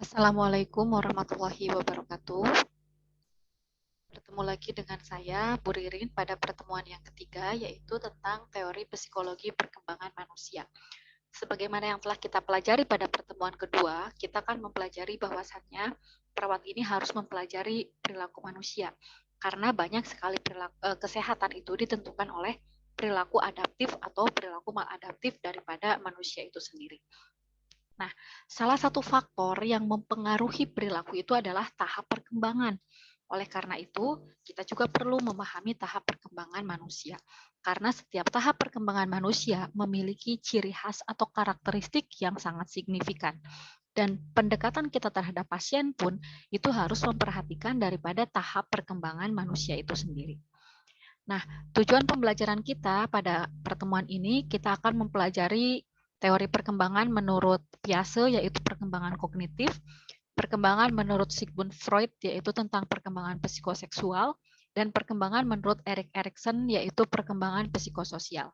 Assalamualaikum warahmatullahi wabarakatuh. Bertemu lagi dengan saya, Bu Ririn, pada pertemuan yang ketiga, yaitu tentang teori psikologi perkembangan manusia. Sebagaimana yang telah kita pelajari pada pertemuan kedua, kita akan mempelajari bahwasannya perawat ini harus mempelajari perilaku manusia, karena banyak sekali kesehatan itu ditentukan oleh perilaku adaptif atau perilaku maladaptif daripada manusia itu sendiri. Nah, salah satu faktor yang mempengaruhi perilaku itu adalah tahap perkembangan. Oleh karena itu, kita juga perlu memahami tahap perkembangan manusia. Karena setiap tahap perkembangan manusia memiliki ciri khas atau karakteristik yang sangat signifikan. Dan pendekatan kita terhadap pasien pun itu harus memperhatikan daripada tahap perkembangan manusia itu sendiri. Nah, tujuan pembelajaran kita pada pertemuan ini, kita akan mempelajari teori perkembangan menurut Piaget, yaitu perkembangan kognitif, perkembangan menurut Sigmund Freud, yaitu tentang perkembangan psikoseksual, dan perkembangan menurut Erik Erikson, yaitu perkembangan psikososial.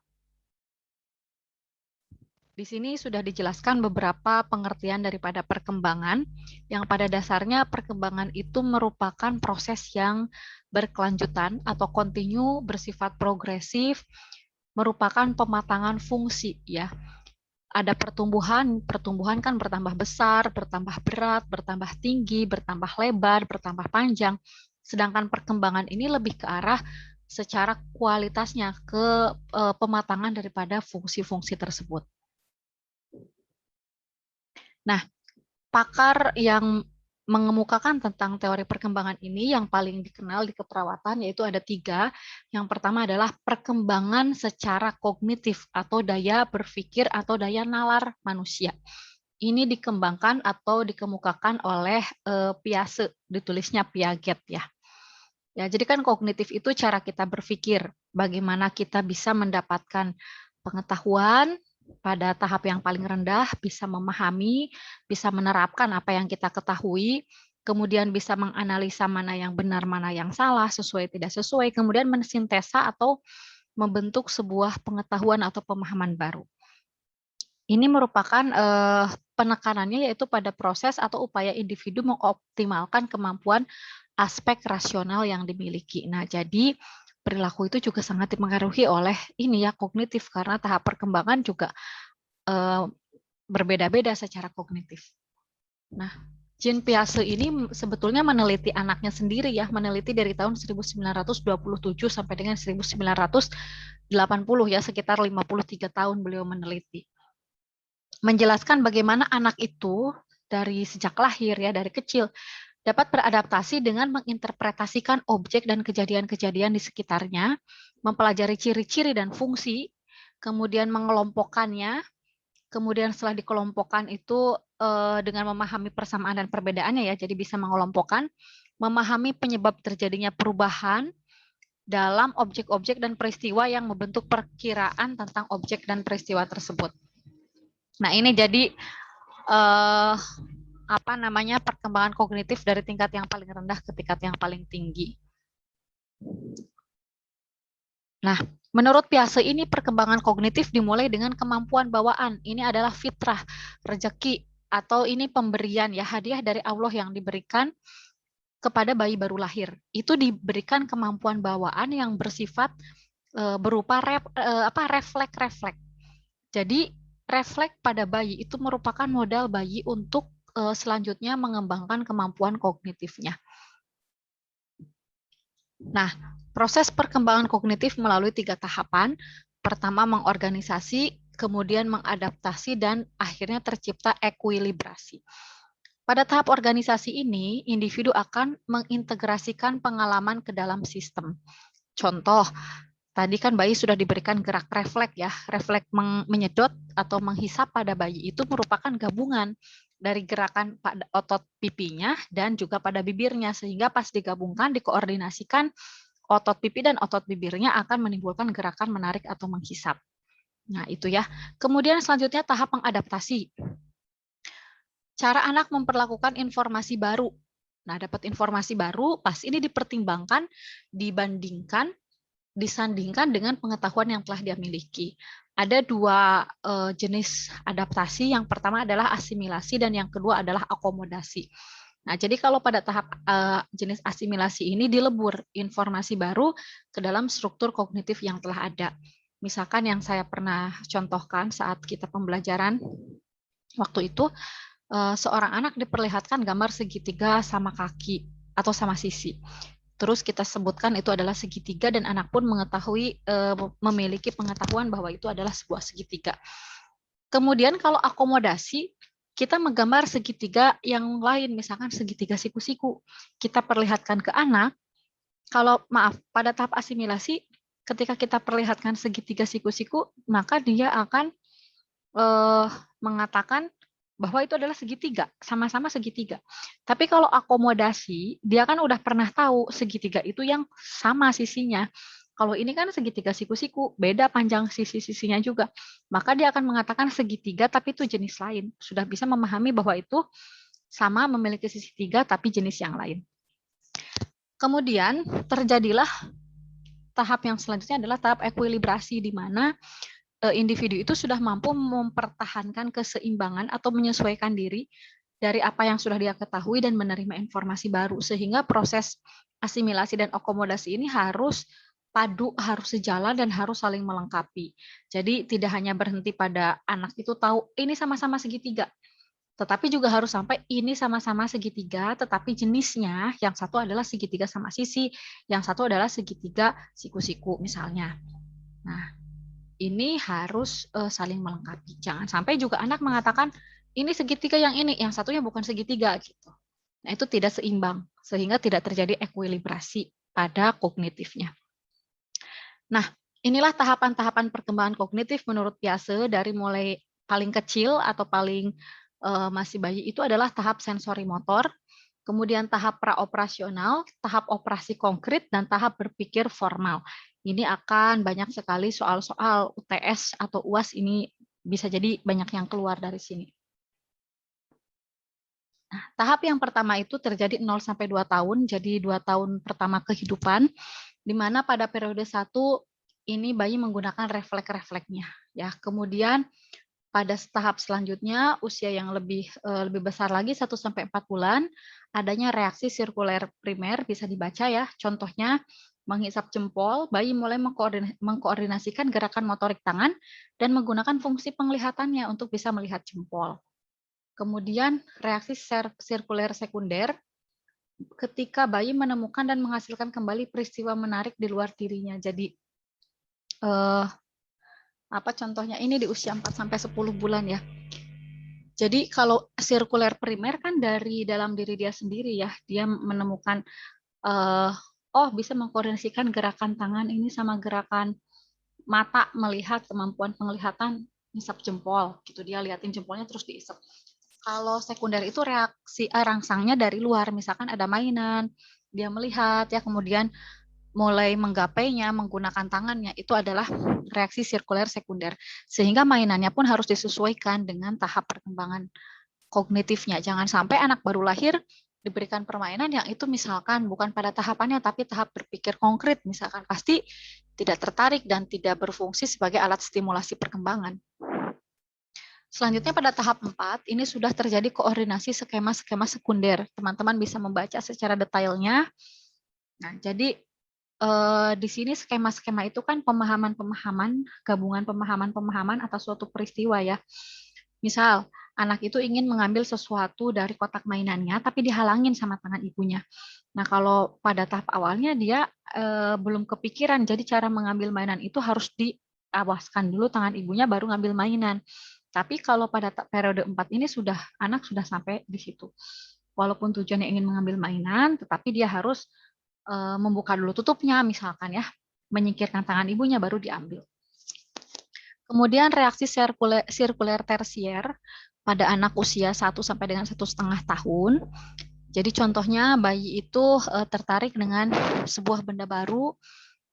Di sini sudah dijelaskan beberapa pengertian daripada perkembangan, yang pada dasarnya perkembangan itu merupakan proses yang berkelanjutan atau kontinu, bersifat progresif, merupakan pematangan fungsi, ya. Ada pertumbuhan kan bertambah besar, bertambah berat, bertambah tinggi, bertambah lebar, bertambah panjang. Sedangkan perkembangan ini lebih ke arah secara kualitasnya ke pematangan daripada fungsi-fungsi tersebut. Nah, pakar yang mengemukakan tentang teori perkembangan ini yang paling dikenal di keperawatan yaitu ada 3. Yang pertama adalah perkembangan secara kognitif atau daya berpikir atau daya nalar manusia. Ini dikembangkan atau dikemukakan oleh Piaget, ditulisnya Piaget ya. Ya, jadi kan kognitif itu cara kita berpikir, bagaimana kita bisa mendapatkan pengetahuan pada tahap yang paling rendah, bisa memahami, bisa menerapkan apa yang kita ketahui, kemudian bisa menganalisa mana yang benar, mana yang salah, sesuai tidak sesuai, kemudian mensintesa atau membentuk sebuah pengetahuan atau pemahaman baru. Ini merupakan penekanannya yaitu pada proses atau upaya individu mengoptimalkan kemampuan aspek rasional yang dimiliki. Nah, jadi perilaku itu juga sangat dipengaruhi oleh ini ya kognitif karena tahap perkembangan juga berbeda-beda secara kognitif. Nah, Jean Piaget ini sebetulnya meneliti anaknya sendiri ya, meneliti dari tahun 1927 sampai dengan 1980 ya, sekitar 53 tahun beliau meneliti. Menjelaskan bagaimana anak itu dari sejak lahir ya, dari kecil dapat beradaptasi dengan menginterpretasikan objek dan kejadian-kejadian di sekitarnya, mempelajari ciri-ciri dan fungsi, kemudian mengelompokkannya, kemudian setelah dikelompokkan itu dengan memahami persamaan dan perbedaannya ya, jadi bisa mengelompokkan, memahami penyebab terjadinya perubahan dalam objek-objek dan peristiwa yang membentuk perkiraan tentang objek dan peristiwa tersebut. Nah, ini jadi perkembangan kognitif dari tingkat yang paling rendah ke tingkat yang paling tinggi. Nah, menurut Piaget ini perkembangan kognitif dimulai dengan kemampuan bawaan. Ini adalah fitrah, rezeki, atau ini pemberian ya, hadiah dari Allah yang diberikan kepada bayi baru lahir. Itu diberikan kemampuan bawaan yang bersifat berupa refleks. Jadi refleks pada bayi itu merupakan modal bayi untuk selanjutnya mengembangkan kemampuan kognitifnya. Nah, proses perkembangan kognitif melalui 3 tahapan. Pertama mengorganisasi, kemudian mengadaptasi, dan akhirnya tercipta ekuilibrasi. Pada tahap organisasi ini, individu akan mengintegrasikan pengalaman ke dalam sistem. Contoh, tadi kan bayi sudah diberikan gerak refleks ya. Refleks menyedot atau menghisap pada bayi itu merupakan gabungan dari gerakan pada otot pipinya dan juga pada bibirnya, sehingga pas digabungkan, dikoordinasikan, otot pipi dan otot bibirnya akan menimbulkan gerakan menarik atau menghisap. Nah, itu ya. Kemudian selanjutnya tahap mengadaptasi. Cara anak memperlakukan informasi baru. Nah, dapat informasi baru, pas ini dipertimbangkan, dibandingkan, disandingkan dengan pengetahuan yang telah dia miliki. Ada dua jenis adaptasi. Yang pertama adalah asimilasi dan yang kedua adalah akomodasi. Nah, jadi kalau pada tahap jenis asimilasi ini dilebur informasi baru ke dalam struktur kognitif yang telah ada. Misalkan yang saya pernah contohkan saat kita pembelajaran waktu itu, seorang anak diperlihatkan gambar segitiga sama kaki atau sama sisi. Terus kita sebutkan itu adalah segitiga dan anak pun mengetahui, memiliki pengetahuan bahwa itu adalah sebuah segitiga. Kemudian kalau akomodasi, kita menggambar segitiga yang lain, misalkan segitiga siku-siku. Kita perlihatkan ke anak, kalau maaf, pada tahap asimilasi, ketika kita perlihatkan segitiga siku-siku, maka dia akan mengatakan bahwa itu adalah segitiga, sama-sama segitiga. Tapi kalau akomodasi, dia kan udah pernah tahu segitiga itu yang sama sisinya. Kalau ini kan segitiga siku-siku, beda panjang sisi-sisinya juga. Maka dia akan mengatakan segitiga tapi itu jenis lain. Sudah bisa memahami bahwa itu sama memiliki sisi tiga tapi jenis yang lain. Kemudian terjadilah tahap yang selanjutnya adalah tahap ekuilibrasi, di mana individu itu sudah mampu mempertahankan keseimbangan atau menyesuaikan diri dari apa yang sudah dia ketahui dan menerima informasi baru, sehingga proses asimilasi dan akomodasi ini harus padu, harus sejalan, dan harus saling melengkapi. Jadi tidak hanya berhenti pada anak itu tahu ini sama-sama segitiga, tetapi juga harus sampai ini sama-sama segitiga, tetapi jenisnya yang satu adalah segitiga sama sisi, yang satu adalah segitiga siku-siku misalnya. Nah, ini harus saling melengkapi. Jangan sampai juga anak mengatakan ini segitiga yang ini, yang satunya bukan segitiga gitu. Nah, itu tidak seimbang sehingga tidak terjadi ekuilibrasi pada kognitifnya. Nah, inilah tahapan-tahapan perkembangan kognitif menurut Piaget, dari mulai paling kecil atau paling masih bayi itu adalah tahap sensori motor, kemudian tahap praoperasional, tahap operasi konkret, dan tahap berpikir formal. Ini akan banyak sekali soal-soal UTS atau UAS, ini bisa jadi banyak yang keluar dari sini. Nah, tahap yang pertama itu terjadi 0 sampai 2 tahun, jadi 2 tahun pertama kehidupan, di mana pada periode 1 ini bayi menggunakan refleks-refleksnya. Ya, kemudian pada tahap selanjutnya, usia yang lebih besar lagi, 1 sampai 4 bulan, adanya reaksi sirkuler primer, bisa dibaca ya. Contohnya, menghisap jempol, bayi mulai mengkoordinasikan gerakan motorik tangan dan menggunakan fungsi penglihatannya untuk bisa melihat jempol. Kemudian reaksi sirkuler sekunder, ketika bayi menemukan dan menghasilkan kembali peristiwa menarik di luar dirinya. Jadi apa contohnya, ini di usia 4 sampai 10 bulan ya. Jadi kalau sirkuler primer kan dari dalam diri dia sendiri ya, dia menemukan oh bisa mengkoordinasikan gerakan tangan ini sama gerakan mata, melihat, kemampuan penglihatan, ngisap jempol gitu, dia liatin jempolnya terus diisap. Kalau sekunder itu reaksi rangsangnya dari luar, misalkan ada mainan, dia melihat ya, kemudian mulai menggapainya menggunakan tangannya, itu adalah reaksi sirkuler sekunder. Sehingga mainannya pun harus disesuaikan dengan tahap perkembangan kognitifnya. Jangan sampai anak baru lahir diberikan permainan yang itu misalkan bukan pada tahapannya tapi tahap berpikir konkret, misalkan pasti tidak tertarik dan tidak berfungsi sebagai alat stimulasi perkembangan. Selanjutnya pada tahap 4, ini sudah terjadi koordinasi skema-skema sekunder. Teman-teman bisa membaca secara detailnya. Nah, jadi di sini skema-skema itu kan pemahaman-pemahaman, gabungan pemahaman-pemahaman atas suatu peristiwa ya. Misal, anak itu ingin mengambil sesuatu dari kotak mainannya, tapi dihalangin sama tangan ibunya. Nah, kalau pada tahap awalnya dia belum kepikiran, jadi cara mengambil mainan itu harus diawaskan dulu tangan ibunya, baru ngambil mainan. Tapi kalau pada periode 4 ini anak sudah sampai di situ. Walaupun tujuannya ingin mengambil mainan, tetapi dia harus membuka dulu tutupnya, misalkan ya, menyingkirkan tangan ibunya baru diambil. Kemudian reaksi sirkuler tersier pada anak usia 1 sampai dengan 1,5 tahun. Jadi contohnya bayi itu tertarik dengan sebuah benda baru,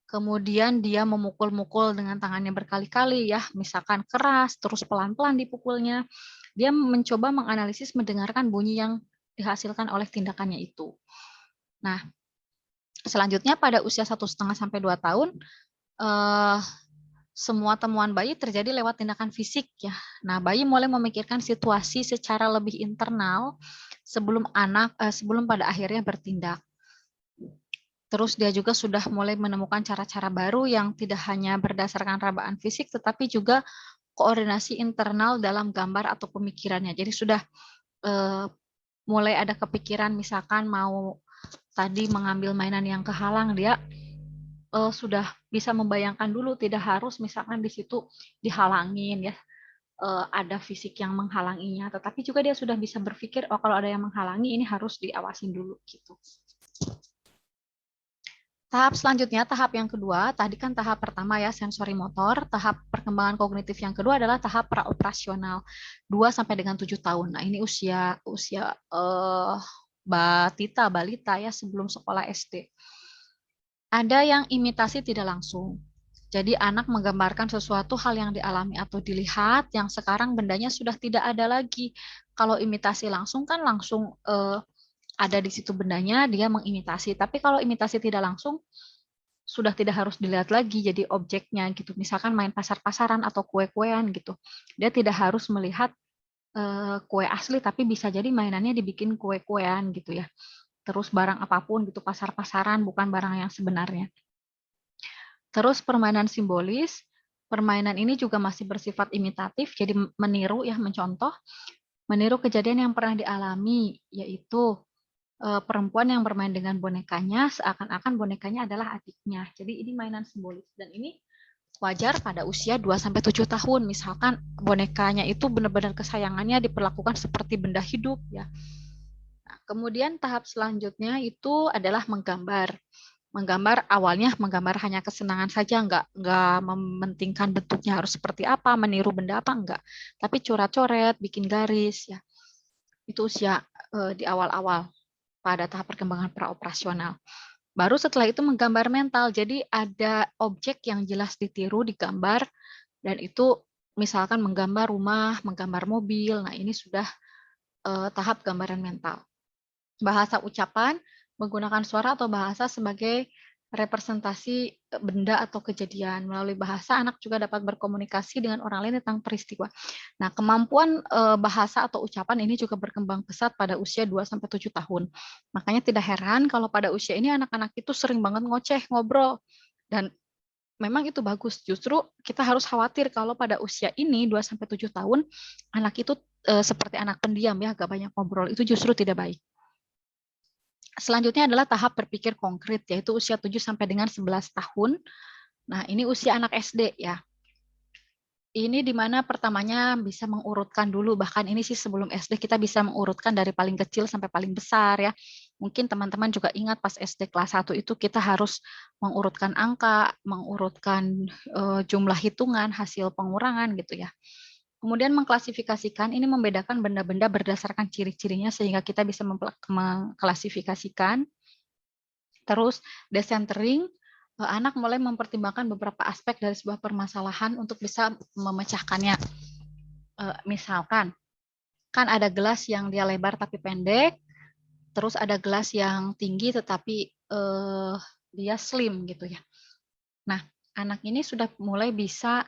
kemudian dia memukul-mukul dengan tangannya berkali-kali ya, misalkan keras, terus pelan-pelan dipukulnya. Dia mencoba menganalisis, mendengarkan bunyi yang dihasilkan oleh tindakannya itu. Nah, selanjutnya pada usia 1,5 sampai 2 tahun, semua temuan bayi terjadi lewat tindakan fisik ya. Nah, bayi mulai memikirkan situasi secara lebih internal sebelum sebelum pada akhirnya bertindak. Terus dia juga sudah mulai menemukan cara-cara baru yang tidak hanya berdasarkan rabaan fisik, tetapi juga koordinasi internal dalam gambar atau pemikirannya. Jadi sudah mulai ada kepikiran misalkan mau tadi mengambil mainan yang kehalang, dia sudah bisa membayangkan dulu, tidak harus misalkan di situ dihalangin ya, ada fisik yang menghalanginya, tetapi juga dia sudah bisa berpikir, oh kalau ada yang menghalangi ini harus diawasin dulu gitu. Tahap selanjutnya, tahap yang kedua, tadi kan tahap pertama ya sensori motor, tahap perkembangan kognitif yang kedua adalah tahap praoperasional 2 sampai dengan 7 tahun. Nah, ini usia balita ya sebelum sekolah SD. Ada yang imitasi tidak langsung. Jadi anak menggambarkan sesuatu hal yang dialami atau dilihat yang sekarang bendanya sudah tidak ada lagi. Kalau imitasi langsung kan langsung ada di situ bendanya, dia mengimitasi. Tapi kalau imitasi tidak langsung, sudah tidak harus dilihat lagi jadi objeknya gitu. Misalkan main pasar-pasaran atau kue-kuean gitu. Dia tidak harus melihat kue asli, tapi bisa jadi mainannya dibikin kue-kuean gitu ya. Terus barang apapun gitu, pasar-pasaran bukan barang yang sebenarnya. Terus permainan simbolis, permainan ini juga masih bersifat imitatif, jadi meniru ya, mencontoh, meniru kejadian yang pernah dialami, yaitu perempuan yang bermain dengan bonekanya seakan-akan bonekanya adalah adiknya. Jadi ini mainan simbolis dan ini wajar pada usia 2-7 tahun. Misalkan bonekanya itu benar-benar kesayangannya diperlakukan seperti benda hidup ya. Nah, kemudian tahap selanjutnya itu adalah menggambar. Menggambar awalnya menggambar hanya kesenangan saja, nggak mementingkan bentuknya harus seperti apa, meniru benda apa enggak. Tapi coret-coret, bikin garis ya. Itu usia di awal-awal pada tahap perkembangan praoperasional. Baru setelah itu menggambar mental. Jadi ada objek yang jelas ditiru, digambar, dan itu misalkan menggambar rumah, menggambar mobil. Nah, ini sudah tahap gambaran mental. Bahasa ucapan, menggunakan suara atau bahasa sebagai representasi benda atau kejadian. Melalui bahasa, anak juga dapat berkomunikasi dengan orang lain tentang peristiwa. Nah, kemampuan bahasa atau ucapan ini juga berkembang pesat pada usia 2-7 tahun. Makanya tidak heran kalau pada usia ini anak-anak itu sering banget ngoceh, ngobrol. Dan memang itu bagus. Justru kita harus khawatir kalau pada usia ini 2-7 tahun, anak itu seperti anak pendiam ya, agak banyak ngobrol. Itu justru tidak baik. Selanjutnya adalah tahap berpikir konkret, yaitu usia 7 sampai dengan 11 tahun. Nah, ini usia anak SD ya. Ini di mana pertamanya bisa mengurutkan dulu, bahkan ini sih sebelum SD kita bisa mengurutkan dari paling kecil sampai paling besar ya. Mungkin teman-teman juga ingat pas SD kelas 1 itu kita harus mengurutkan angka, mengurutkan jumlah hitungan, hasil pengurangan gitu ya. Kemudian mengklasifikasikan, ini membedakan benda-benda berdasarkan ciri-cirinya sehingga kita bisa mengklasifikasikan. Terus decentering, anak mulai mempertimbangkan beberapa aspek dari sebuah permasalahan untuk bisa memecahkannya. Misalkan, kan ada gelas yang dia lebar tapi pendek, terus ada gelas yang tinggi tetapi dia slim gitu ya. Nah, anak ini sudah mulai bisa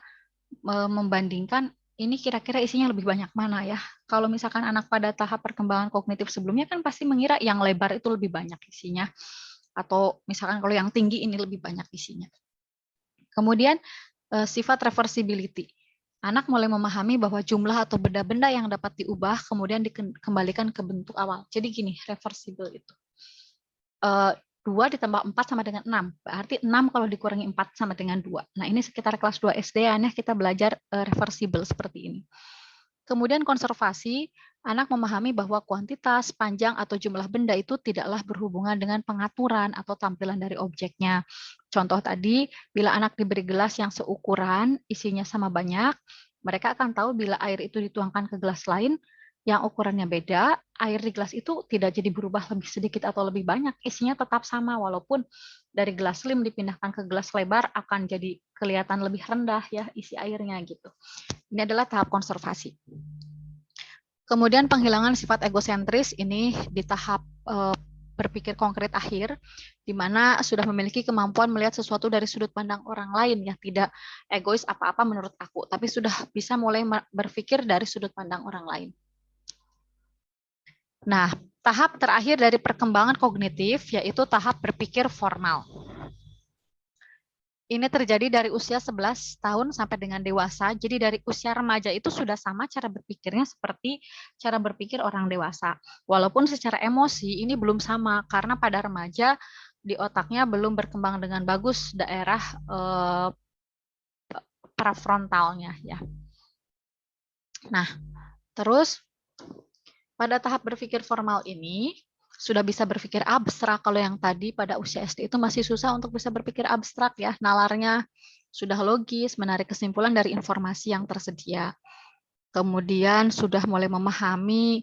membandingkan ini kira-kira isinya lebih banyak mana ya. Kalau misalkan anak pada tahap perkembangan kognitif sebelumnya kan pasti mengira yang lebar itu lebih banyak isinya. Atau misalkan kalau yang tinggi ini lebih banyak isinya. Kemudian sifat reversibility. Anak mulai memahami bahwa jumlah atau benda-benda yang dapat diubah kemudian dikembalikan ke bentuk awal. Jadi gini, reversible itu. 2 ditambah 4 sama dengan 6. Berarti 6 kalau dikurangi 4 sama dengan 2. Nah, ini sekitar kelas 2 SD ya, kita belajar reversible seperti ini. Kemudian konservasi, anak memahami bahwa kuantitas, panjang, atau jumlah benda itu tidaklah berhubungan dengan pengaturan atau tampilan dari objeknya. Contoh tadi, bila anak diberi gelas yang seukuran, isinya sama banyak, mereka akan tahu bila air itu dituangkan ke gelas lain, yang ukurannya beda, air di gelas itu tidak jadi berubah lebih sedikit atau lebih banyak, isinya tetap sama, walaupun dari gelas slim dipindahkan ke gelas lebar akan jadi kelihatan lebih rendah ya isi airnya gitu. Ini adalah tahap konservasi. Kemudian penghilangan sifat egosentris ini di tahap berpikir konkret akhir, di mana sudah memiliki kemampuan melihat sesuatu dari sudut pandang orang lain, yang tidak egois apa-apa menurut aku, tapi sudah bisa mulai berpikir dari sudut pandang orang lain. Nah, tahap terakhir dari perkembangan kognitif yaitu tahap berpikir formal. Ini terjadi dari usia 11 tahun sampai dengan dewasa. Jadi dari usia remaja itu sudah sama cara berpikirnya seperti cara berpikir orang dewasa. Walaupun secara emosi ini belum sama, karena pada remaja di otaknya belum berkembang dengan bagus daerah prefrontalnya ya. Nah, terus pada tahap berpikir formal ini sudah bisa berpikir abstrak. Kalau yang tadi pada usia SD itu masih susah untuk bisa berpikir abstrak ya, nalarnya sudah logis, menarik kesimpulan dari informasi yang tersedia. Kemudian sudah mulai memahami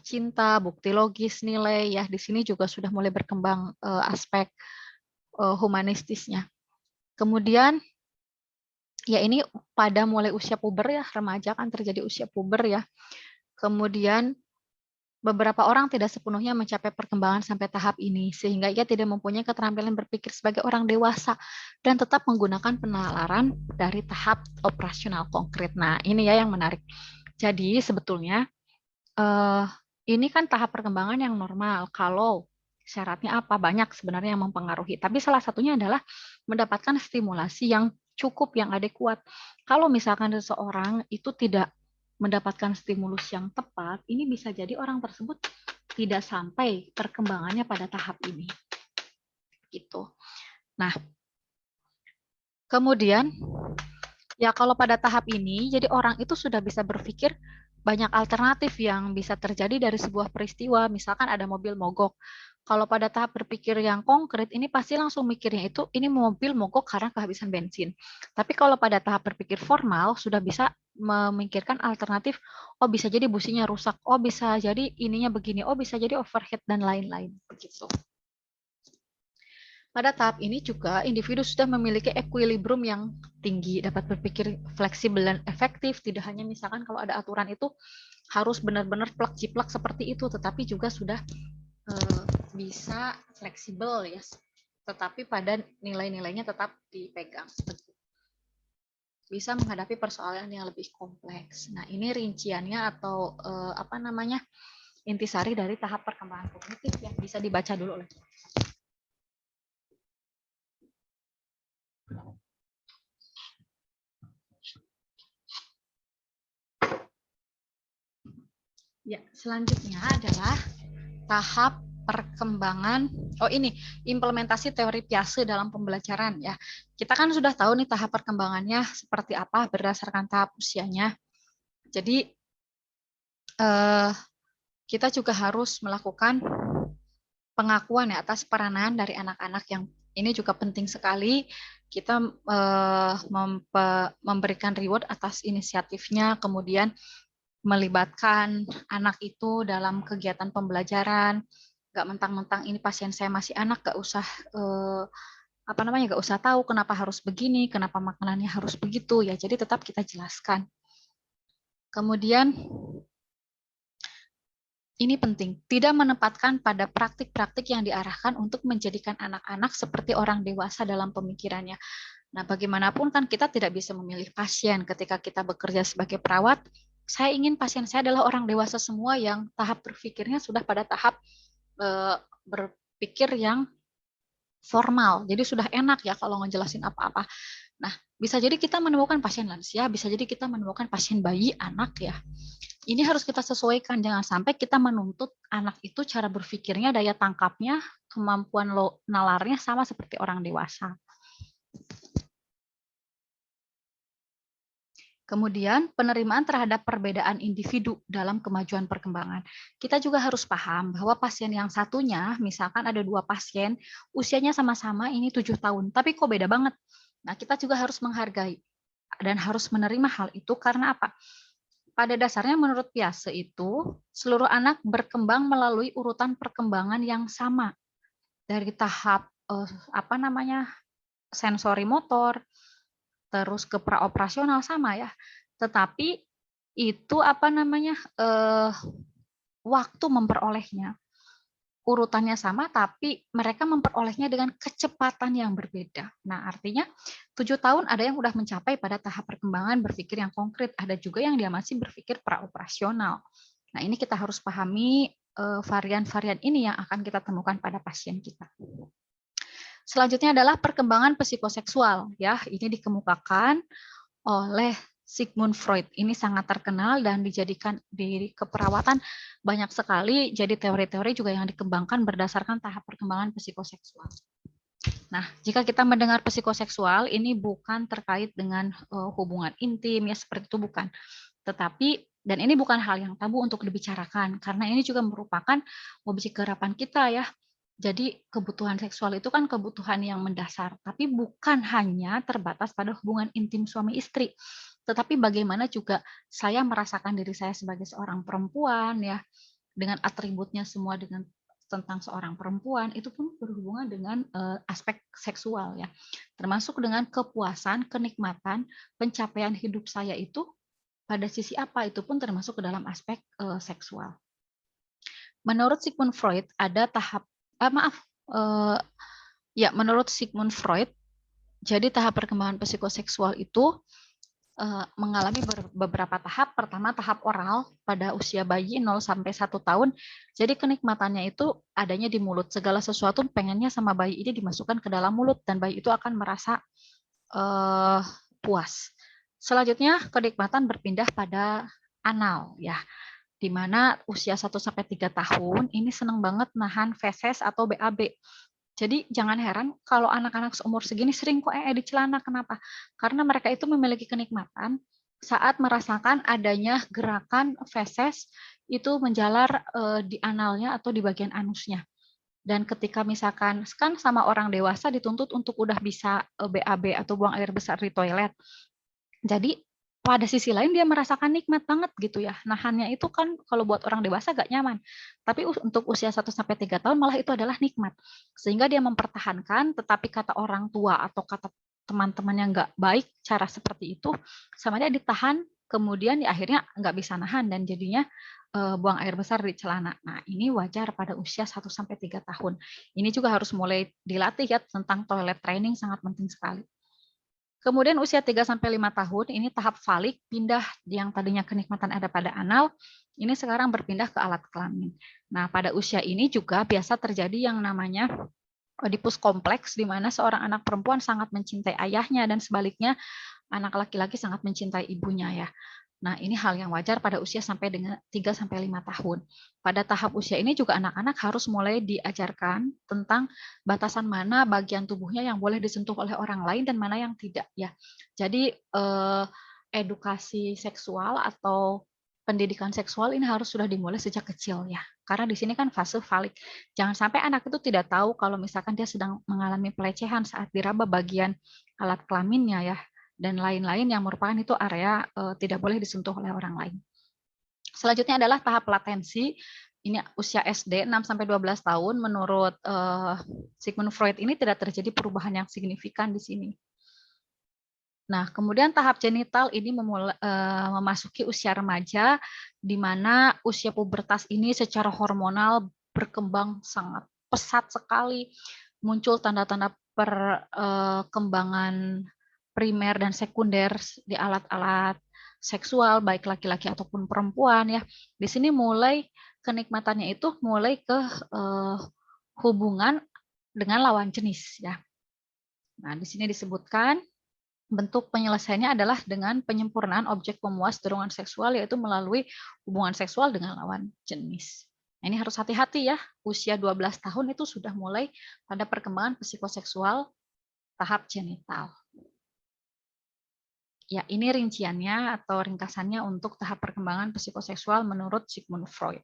cinta, bukti logis, nilai ya. Di sini juga sudah mulai berkembang aspek humanistisnya. Kemudian ya ini pada mulai usia puber ya, remaja kan terjadi usia puber ya. Kemudian beberapa orang tidak sepenuhnya mencapai perkembangan sampai tahap ini, sehingga ia tidak mempunyai keterampilan berpikir sebagai orang dewasa dan tetap menggunakan penalaran dari tahap operasional konkret. Nah, ini ya yang menarik. Jadi sebetulnya ini kan tahap perkembangan yang normal. Kalau syaratnya apa? Banyak sebenarnya yang mempengaruhi. Tapi salah satunya adalah mendapatkan stimulasi yang cukup, yang adekuat. Kalau misalkan seseorang itu tidak mendapatkan stimulus yang tepat, ini bisa jadi orang tersebut tidak sampai perkembangannya pada tahap ini. Gitu. Nah, kemudian ya kalau pada tahap ini, jadi orang itu sudah bisa berpikir banyak alternatif yang bisa terjadi dari sebuah peristiwa, misalkan ada mobil mogok. Kalau pada tahap berpikir yang konkret, ini pasti langsung mikirnya itu, ini mobil mogok karena kehabisan bensin. Tapi kalau pada tahap berpikir formal, sudah bisa memikirkan alternatif, oh bisa jadi businya rusak, oh bisa jadi ininya begini, oh bisa jadi overheat, dan lain-lain. Begitu. Pada tahap ini juga individu sudah memiliki equilibrium yang tinggi, dapat berpikir fleksibel dan efektif, tidak hanya misalkan kalau ada aturan itu harus benar-benar plak-jiplak seperti itu, tetapi juga sudah bisa fleksibel ya, tetapi pada nilai-nilainya tetap dipegang. Bisa menghadapi persoalan yang lebih kompleks. Nah, ini rinciannya atau intisari dari tahap perkembangan kognitif ya, bisa dibaca dulu oleh ya. Selanjutnya adalah tahap perkembangan, ini implementasi teori Piaget dalam pembelajaran ya. Kita kan sudah tahu nih tahap perkembangannya seperti apa berdasarkan tahap usianya. Jadi kita juga harus melakukan pengakuan ya atas peranan dari anak-anak, yang ini juga penting sekali. Kita memberikan reward atas inisiatifnya, kemudian melibatkan anak itu dalam kegiatan pembelajaran. Gak mentang-mentang ini pasien saya masih anak, gak usah gak usah tahu kenapa harus begini, kenapa makanannya harus begitu ya. Jadi tetap kita jelaskan. Kemudian ini penting, tidak menempatkan pada praktik-praktik yang diarahkan untuk menjadikan anak-anak seperti orang dewasa dalam pemikirannya. Nah, bagaimanapun kan kita tidak bisa memilih pasien. Ketika kita bekerja sebagai perawat, saya ingin pasien saya adalah orang dewasa semua yang tahap berpikirnya sudah pada tahap berpikir yang formal. Jadi sudah enak ya kalau ngejelasin apa-apa. Nah, bisa jadi kita menemukan pasien lansia, bisa jadi kita menemukan pasien bayi, anak ya. Ini harus kita sesuaikan, jangan sampai kita menuntut anak itu cara berpikirnya, daya tangkapnya, kemampuan nalarnya sama seperti orang dewasa. Kemudian penerimaan terhadap perbedaan individu dalam kemajuan perkembangan. Kita juga harus paham bahwa pasien yang satunya, misalkan ada 2 pasien, usianya sama-sama ini 7 tahun, tapi kok beda banget. Nah, kita juga harus menghargai dan harus menerima hal itu karena apa? Pada dasarnya menurut Piaget itu, seluruh anak berkembang melalui urutan perkembangan yang sama. Dari tahap sensori motor, terus ke praoperasional sama ya. Tetapi itu waktu memperolehnya. urutannya sama, tapi mereka memperolehnya dengan kecepatan yang berbeda. Nah, artinya 7 tahun ada yang sudah mencapai pada tahap perkembangan berpikir yang konkret, ada juga yang dia masih berpikir praoperasional. Nah, ini kita harus pahami varian-varian ini yang akan kita temukan pada pasien kita. Selanjutnya adalah perkembangan psikoseksual. Ya, ini dikemukakan oleh Sigmund Freud. Ini sangat terkenal dan dijadikan di keperawatan banyak sekali. Jadi teori-teori juga yang dikembangkan berdasarkan tahap perkembangan psikoseksual. Nah, jika kita mendengar psikoseksual, ini bukan terkait dengan hubungan intim, ya seperti itu bukan. Tetapi, dan ini bukan hal yang tabu untuk dibicarakan, karena ini juga merupakan objek garapan kita ya. Jadi kebutuhan seksual itu kan kebutuhan yang mendasar, tapi bukan hanya terbatas pada hubungan intim suami istri, tetapi bagaimana juga saya merasakan diri saya sebagai seorang perempuan ya, dengan atributnya semua dengan tentang seorang perempuan, itu pun berhubungan dengan aspek seksual ya, termasuk dengan kepuasan, kenikmatan, pencapaian hidup saya itu pada sisi apa, itu pun termasuk ke dalam aspek seksual. Menurut Sigmund Freud ada tahap menurut Sigmund Freud, jadi tahap perkembangan psikoseksual itu mengalami beberapa tahap. Pertama tahap oral pada usia bayi 0 sampai 1 tahun. Jadi kenikmatannya itu adanya di mulut. Segala sesuatu pengennya sama bayi ini dimasukkan ke dalam mulut dan bayi itu akan merasa puas. Selanjutnya kenikmatan berpindah pada anal ya. Di mana usia 1 sampai 3 tahun ini senang banget nahan feses atau BAB. Jadi jangan heran kalau anak-anak seumur segini sering kok di celana. Kenapa? Karena mereka itu memiliki kenikmatan saat merasakan adanya gerakan feses itu menjalar di analnya atau di bagian anusnya. Dan ketika misalkan kan sama orang dewasa dituntut untuk udah bisa BAB atau buang air besar di toilet. Jadi pada sisi lain dia merasakan nikmat banget gitu ya. Nahannya itu kan kalau buat orang dewasa gak nyaman. Tapi untuk usia 1 sampai 3 tahun malah itu adalah nikmat. Sehingga dia mempertahankan, tetapi kata orang tua atau kata teman-teman yang gak baik cara seperti itu, sama dia ditahan, kemudian ya akhirnya nggak bisa nahan dan jadinya buang air besar di celana. Nah, ini wajar pada usia 1 sampai 3 tahun. Ini juga harus mulai dilatih ya, tentang toilet training sangat penting sekali. Kemudian usia 3 sampai 5 tahun ini tahap falik, pindah yang tadinya kenikmatan ada pada anal, ini sekarang berpindah ke alat kelamin. Nah, pada usia ini juga biasa terjadi yang namanya Oedipus kompleks, di mana seorang anak perempuan sangat mencintai ayahnya dan sebaliknya anak laki-laki sangat mencintai ibunya ya. Nah, ini hal yang wajar pada usia sampai dengan 3 sampai 5 tahun. Pada tahap usia ini juga anak-anak harus mulai diajarkan tentang batasan mana bagian tubuhnya yang boleh disentuh oleh orang lain dan mana yang tidak ya. Jadi edukasi seksual atau pendidikan seksual ini harus sudah dimulai sejak kecil ya. Karena di sini kan fase falik. Jangan sampai anak itu tidak tahu kalau misalkan dia sedang mengalami pelecehan saat diraba bagian alat kelaminnya ya, dan lain-lain yang merupakan itu area tidak boleh disentuh oleh orang lain. Selanjutnya adalah tahap latensi. Ini usia SD 6 sampai 12 tahun, menurut Sigmund Freud ini tidak terjadi perubahan yang signifikan di sini. Nah, kemudian tahap genital ini memasuki usia remaja, di mana usia pubertas ini secara hormonal berkembang sangat pesat sekali, muncul tanda-tanda perkembangan primer dan sekunder di alat-alat seksual, baik laki-laki ataupun perempuan ya. Di sini mulai kenikmatannya itu mulai ke hubungan dengan lawan jenis ya. Nah, di sini disebutkan bentuk penyelesaiannya adalah dengan penyempurnaan objek pemuas dorongan seksual, yaitu melalui hubungan seksual dengan lawan jenis. Nah, ini harus hati-hati ya, usia 12 tahun itu sudah mulai pada perkembangan psikoseksual tahap genital. Ya, ini rinciannya atau ringkasannya untuk tahap perkembangan psikoseksual menurut Sigmund Freud.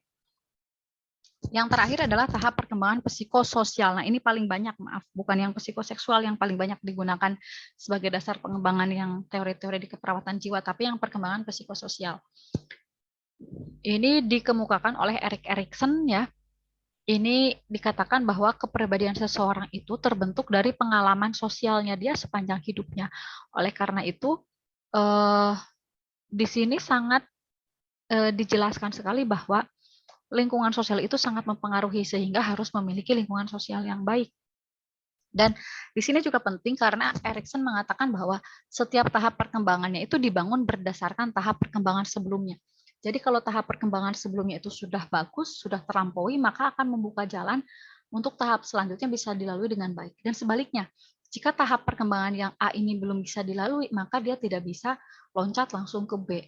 Yang terakhir adalah tahap perkembangan psikososial. Nah, ini paling banyak, maaf, bukan yang psikoseksual yang paling banyak digunakan sebagai dasar pengembangan yang teori-teori di keperawatan jiwa, tapi yang perkembangan psikososial. Ini dikemukakan oleh Erik Erikson ya. Ini dikatakan bahwa kepribadian seseorang itu terbentuk dari pengalaman sosialnya dia sepanjang hidupnya. Oleh karena itu, di sini sangat dijelaskan sekali bahwa lingkungan sosial itu sangat mempengaruhi sehingga harus memiliki lingkungan sosial yang baik. Dan di sini juga penting karena Erikson mengatakan bahwa setiap tahap perkembangannya itu dibangun berdasarkan tahap perkembangan sebelumnya. Jadi kalau tahap perkembangan sebelumnya itu sudah bagus, sudah terlampaui, maka akan membuka jalan untuk tahap selanjutnya bisa dilalui dengan baik. Dan sebaliknya, jika tahap perkembangan yang A ini belum bisa dilalui, maka dia tidak bisa loncat langsung ke B.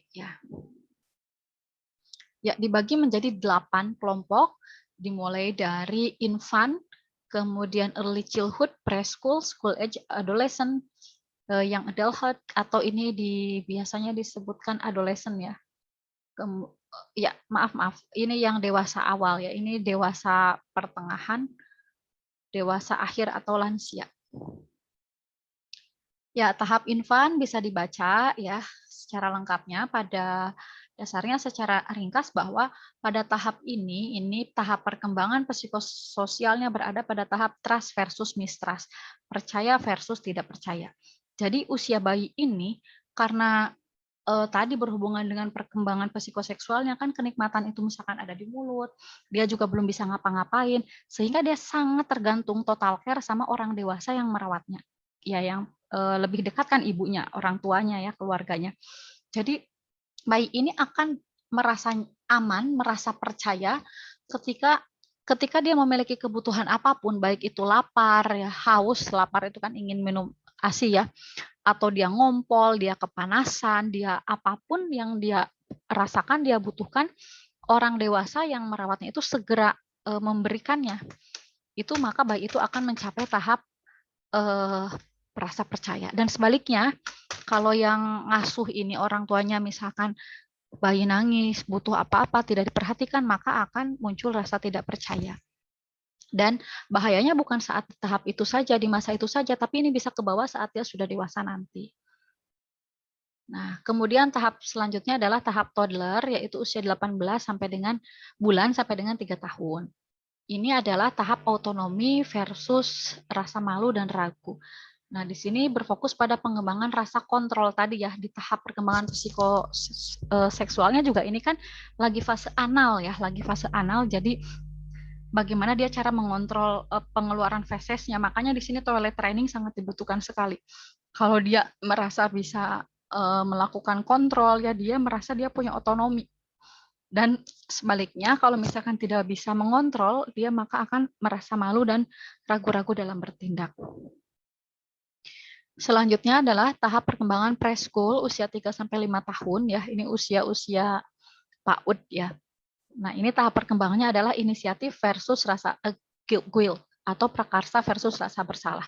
Ya, dibagi menjadi 8 kelompok, dimulai dari infant, kemudian early childhood, preschool, school age, adolescent, yang adulthood, atau ini biasanya disebutkan adolescent ya. Ya, maaf, ini yang dewasa awal ya, ini dewasa pertengahan, dewasa akhir atau lansia. Ya, tahap infant bisa dibaca ya secara lengkapnya pada dasarnya secara ringkas bahwa pada tahap ini tahap perkembangan psikososialnya berada pada tahap trust versus mistrust, percaya versus tidak percaya. Jadi usia bayi ini karena tadi berhubungan dengan perkembangan psikoseksualnya kan kenikmatan itu misalkan ada di mulut, dia juga belum bisa ngapa-ngapain, sehingga dia sangat tergantung total care sama orang dewasa yang merawatnya. Ya, yang lebih dekat kan ibunya, orang tuanya ya, keluarganya. Jadi bayi ini akan merasa aman, merasa percaya ketika dia memiliki kebutuhan apapun, baik itu lapar, ya haus, lapar itu kan ingin minum ASI ya, atau dia ngompol, dia kepanasan, dia apapun yang dia rasakan, dia butuhkan, orang dewasa yang merawatnya itu segera memberikannya. Itu maka bayi itu akan mencapai tahap rasa percaya. Dan sebaliknya, kalau yang ngasuh ini orang tuanya misalkan bayi nangis, butuh apa-apa, tidak diperhatikan, maka akan muncul rasa tidak percaya. Dan bahayanya bukan saat tahap itu saja, di masa itu saja, tapi ini bisa ke bawah saat dia sudah dewasa nanti. Nah, kemudian tahap selanjutnya adalah tahap toddler, yaitu usia 18 sampai dengan 3 tahun. Ini adalah tahap autonomi versus rasa malu dan ragu. Nah, di sini berfokus pada pengembangan rasa kontrol tadi ya, di tahap perkembangan psikoseksualnya juga ini kan lagi fase anal ya, jadi bagaimana dia cara mengontrol pengeluaran fesesnya. Makanya di sini toilet training sangat dibutuhkan sekali. Kalau dia merasa bisa melakukan kontrol ya, dia merasa dia punya otonomi. Dan sebaliknya, kalau misalkan tidak bisa mengontrol, dia maka akan merasa malu dan ragu-ragu dalam bertindak. Selanjutnya adalah tahap perkembangan preschool usia 3-5 tahun ya. Ini usia-usia PAUD ya. Nah, ini tahap perkembangannya adalah inisiatif versus rasa guilt atau prakarsa versus rasa bersalah.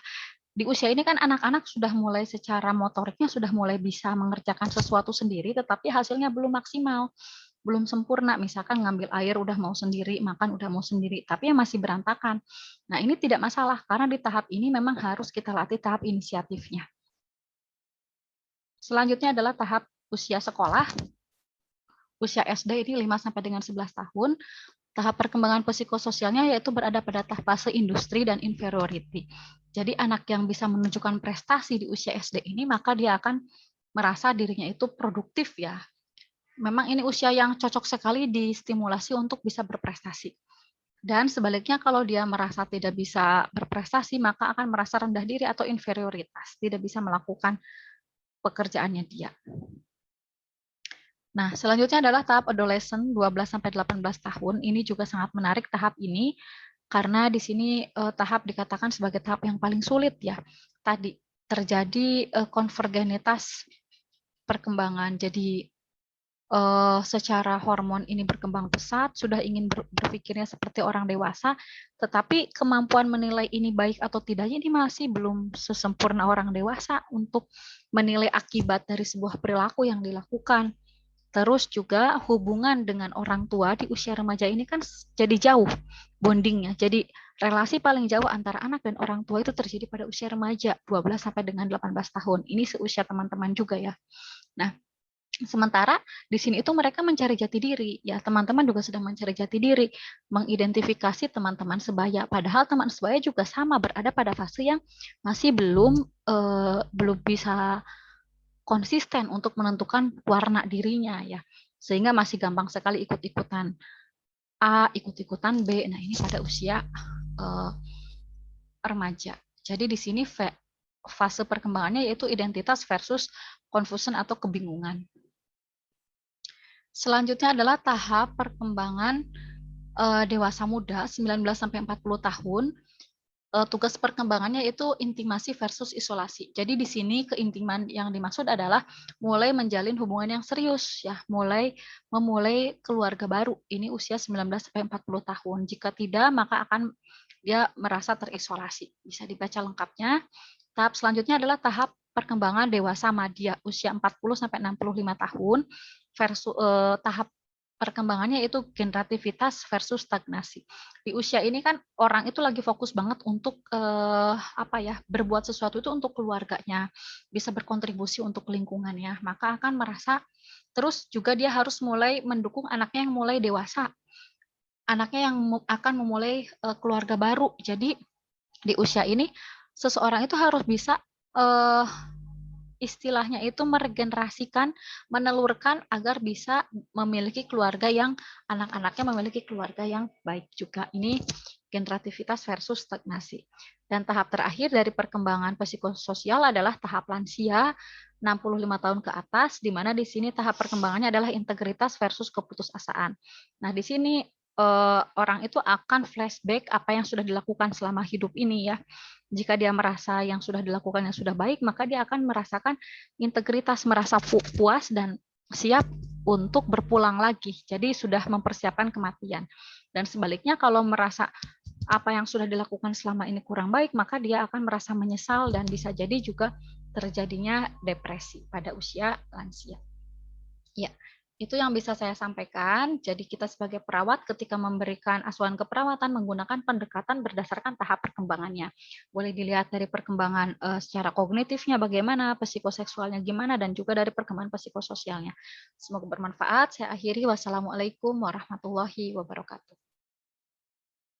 Di usia ini kan anak-anak sudah mulai secara motoriknya sudah mulai bisa mengerjakan sesuatu sendiri, tetapi hasilnya belum maksimal, belum sempurna. Misalkan ngambil air udah mau sendiri, makan udah mau sendiri, tapi yang masih berantakan. Nah, ini tidak masalah karena di tahap ini memang harus kita latih tahap inisiatifnya. Selanjutnya adalah tahap usia sekolah. Usia SD ini 5 sampai dengan 11 tahun. Tahap perkembangan psikososialnya yaitu berada pada tahap fase industri dan inferiority. Jadi anak yang bisa menunjukkan prestasi di usia SD ini, maka dia akan merasa dirinya itu produktif ya. Memang ini usia yang cocok sekali distimulasi untuk bisa berprestasi. Dan sebaliknya kalau dia merasa tidak bisa berprestasi, maka akan merasa rendah diri atau inferioritas, tidak bisa melakukan pekerjaannya dia. Nah, selanjutnya adalah tahap adolescent 12-18 tahun. Ini juga sangat menarik tahap ini karena di sini tahap dikatakan sebagai tahap yang paling sulit ya. Tadi terjadi konvergenitas perkembangan. Jadi secara hormon ini berkembang pesat, sudah ingin berpikirnya seperti orang dewasa, tetapi kemampuan menilai ini baik atau tidaknya ini masih belum sesempurna orang dewasa untuk menilai akibat dari sebuah perilaku yang dilakukan. Terus juga hubungan dengan orang tua di usia remaja ini kan jadi jauh bondingnya. Jadi relasi paling jauh antara anak dan orang tua itu terjadi pada usia remaja 12 sampai dengan 18 tahun. Ini seusia teman-teman juga ya. Nah, sementara di sini itu mereka mencari jati diri. Ya, teman-teman juga sedang mencari jati diri, mengidentifikasi teman-teman sebaya. Padahal teman sebaya juga sama berada pada fase yang masih belum bisa konsisten untuk menentukan warna dirinya ya, sehingga masih gampang sekali ikut-ikutan. A, ikut-ikutan B. Nah, ini pada usia remaja. Jadi di sini fase perkembangannya yaitu identitas versus confusion atau kebingungan. Selanjutnya adalah tahap perkembangan dewasa muda 19 sampai 40 tahun. Tugas perkembangannya itu intimasi versus isolasi. Jadi di sini keintiman yang dimaksud adalah mulai menjalin hubungan yang serius ya, memulai keluarga baru. Ini usia 19 sampai 40 tahun. Jika tidak, maka akan dia merasa terisolasi. Bisa dibaca lengkapnya. Tahap selanjutnya adalah tahap perkembangan dewasa madya usia 40 sampai 65 tahun versus tahap perkembangannya itu generativitas versus stagnasi. Di usia ini kan orang itu lagi fokus banget untuk berbuat sesuatu itu untuk keluarganya, bisa berkontribusi untuk lingkungannya, maka akan merasa terus juga dia harus mulai mendukung anaknya yang mulai dewasa, anaknya yang akan memulai keluarga baru. Jadi di usia ini seseorang itu harus bisa istilahnya itu meregenerasikan, menelurkan agar bisa memiliki keluarga yang anak-anaknya memiliki keluarga yang baik juga. Ini generativitas versus stagnasi. Dan tahap terakhir dari perkembangan psikososial adalah tahap lansia 65 tahun ke atas, di mana di sini tahap perkembangannya adalah integritas versus keputusasaan. Nah, di sini orang itu akan flashback apa yang sudah dilakukan selama hidup ini ya. Jika dia merasa yang sudah dilakukan yang sudah baik, maka dia akan merasakan integritas, merasa puas dan siap untuk berpulang lagi. Jadi sudah mempersiapkan kematian. Dan sebaliknya kalau merasa apa yang sudah dilakukan selama ini kurang baik, maka dia akan merasa menyesal dan bisa jadi juga terjadinya depresi pada usia lansia. Ya, itu yang bisa saya sampaikan. Jadi kita sebagai perawat ketika memberikan asuhan keperawatan menggunakan pendekatan berdasarkan tahap perkembangannya. Boleh dilihat dari perkembangan secara kognitifnya bagaimana, psikoseksualnya gimana, dan juga dari perkembangan psikososialnya. Semoga bermanfaat. Saya akhiri. Wassalamualaikum warahmatullahi wabarakatuh.